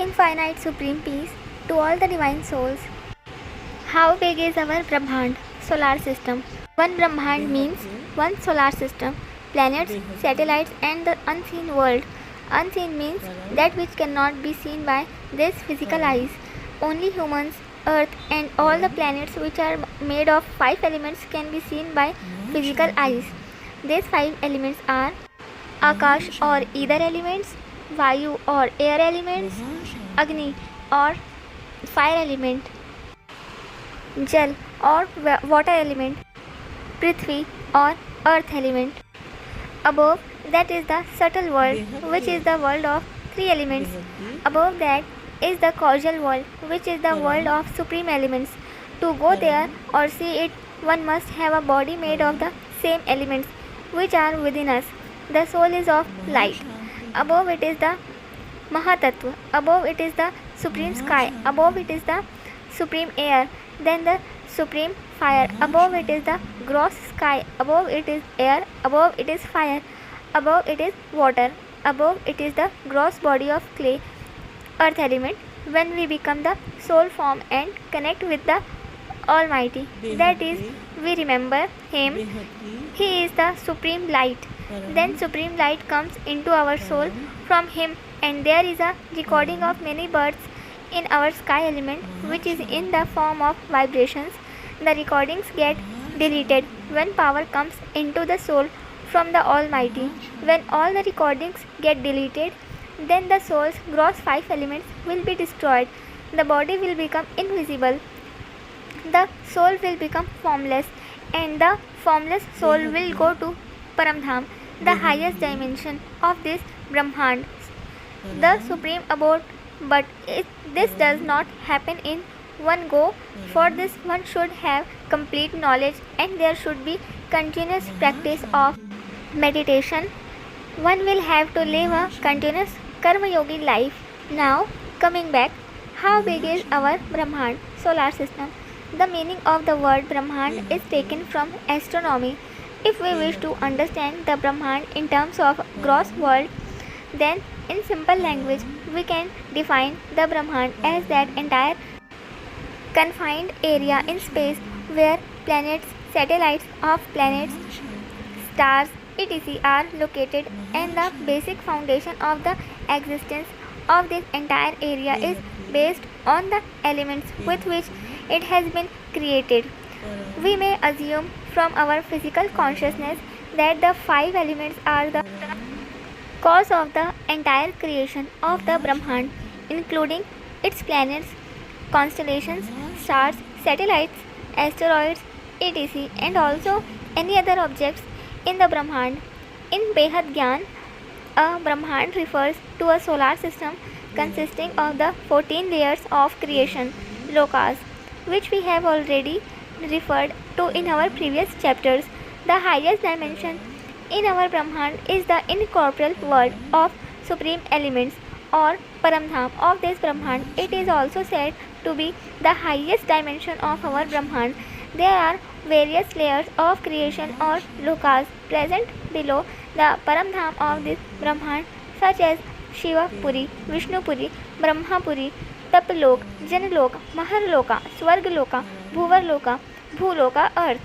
infinite supreme peace to all the divine souls. How big is our Brahmand, solar system? One Brahmand means one solar system, planets, satellites, and the unseen world. Unseen means that which cannot be seen by this physical eyes. Only humans, Earth, and all the planets which are made of 5 elements can be seen by physical eyes. These 5 elements are Akash or ether elements, Vayu or air elements, Agni or fire element, Jal or water element, Prithvi or earth element. Above that is the subtle world, which is the world of 3 elements. Above that is the causal world, which is the world of supreme elements. To go there or see it, one must have a body made of the same elements which are within us. The soul is of light. Above it is the Mahatattva. Above it is the supreme sky. Above it is the supreme air. Then the supreme fire. Above it is the gross sky. Above it is air. Above it is fire. Above it is water. Above it is the gross body of clay, earth element. When we become the soul form and connect with the Almighty, that is, we remember Him. He is the supreme light. Then supreme light comes into our soul from Him, and there is a recording of many births in our sky element, which is in the form of vibrations. The recordings get deleted when power comes into the soul from the Almighty. When all the recordings get deleted, then the soul's gross 5 elements will be destroyed. The body will become invisible. The soul will become formless, and the formless soul will go to Paramdham, the highest dimension of this Brahmand, the supreme abode. But this does not happen in one go. For this, one should have complete knowledge, and there should be continuous practice of meditation. One will have to live a continuous Karma Yogi life. Now, coming back, how big is our Brahmand, solar system? The meaning of the word Brahmand is taken from astronomy. If we wish to understand the Brahmand in terms of gross world, then in simple language we can define the Brahmand as that entire confined area in space where planets, satellites of planets, stars, etc. are located, and the basic foundation of the existence of this entire area is based on the elements with which it has been created. We may assume from our physical consciousness that the 5 elements are the cause of the entire creation of the Brahmand, including its planets, constellations, stars, satellites, asteroids, etc., and also any other objects in the Brahmand. In Behad Gyan, a Brahmand refers to a solar system consisting of the 14 layers of creation, lokas, which we have already referred to in our previous chapters. The highest dimension in our Brahmand is the incorporeal world of supreme elements or Paramdham of this Brahmand. It is also said to be the highest dimension of our Brahmand. There are various layers of creation or lokas present below the Paramdham of this Brahmand, such as Shiva Puri, Vishnu Puri, Brahma Puri, Taplok, Janaloka, Maharloka, Swargaloka, Bhuvarloka, Bhuloka, Earth,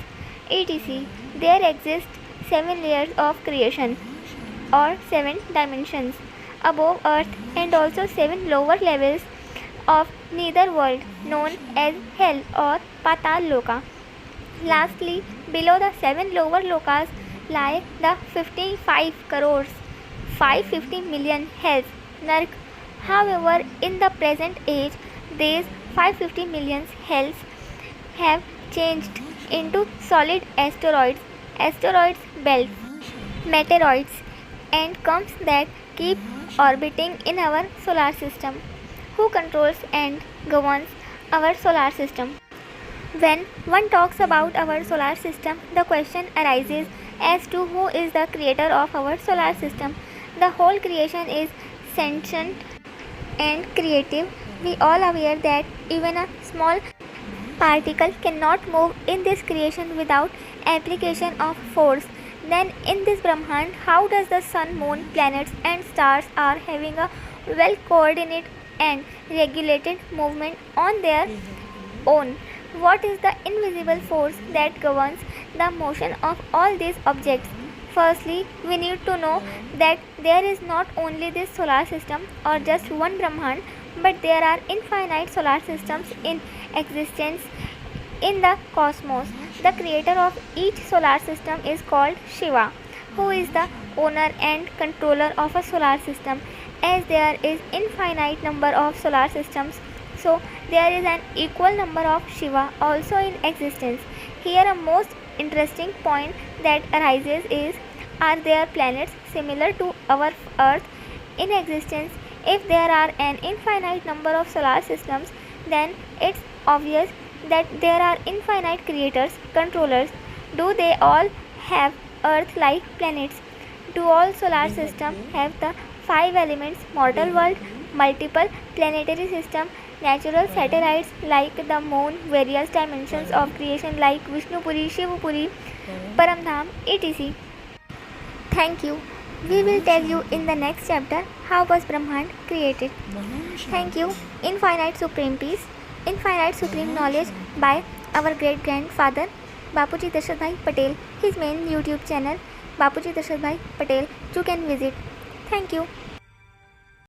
etc. There exist 7 layers of creation or 7 dimensions above Earth, and also 7 lower levels of nether world known as Hell or Patal Loka. Lastly, below the 7 lower lokas lie the 55 crores 550 million hells, Nark. However, in the present age, these 550 million hells have changed into solid asteroids, belts, meteoroids, and comes that keep orbiting in our solar system. Who controls and governs our solar system? When one talks about our solar system, the question arises as to who is the creator of our solar system. The whole creation is sentient and creative. We all aware that even a small particle cannot move in this creation without application of force. Then in this Brahmand, how does the sun, moon, planets and stars are having a well coordinated and regulated movement on their own. What is the invisible force that governs the motion of all these objects? Firstly, we need to know that there is not only this solar system or just one Brahmand, but there are infinite solar systems in existence in the cosmos. The creator of each solar system is called Shiva, who is the owner and controller of a solar system. As there is infinite number of solar systems, so there is an equal number of Shiva also in existence. Here a most interesting point that arises is, are there planets similar to our Earth in existence? If there are an infinite number of solar systems, then it's obvious that there are infinite creators, controllers. Do they all have Earth-like planets? Do all solar systems have the 5 elements: mortal world, multiple planetary system, natural satellites like the moon, various dimensions of creation like Vishnupuri, Shivapuri, Paramdham, etc. Thank you. We will tell you in the next chapter how was Brahmand created. Thank you. Infinite Supreme Peace, Infinite Supreme Knowledge by our great grandfather Bapuji Dashrath Bhai Patel. His main YouTube channel Bapuji Dashrath Bhai Patel. You can visit. Thank you.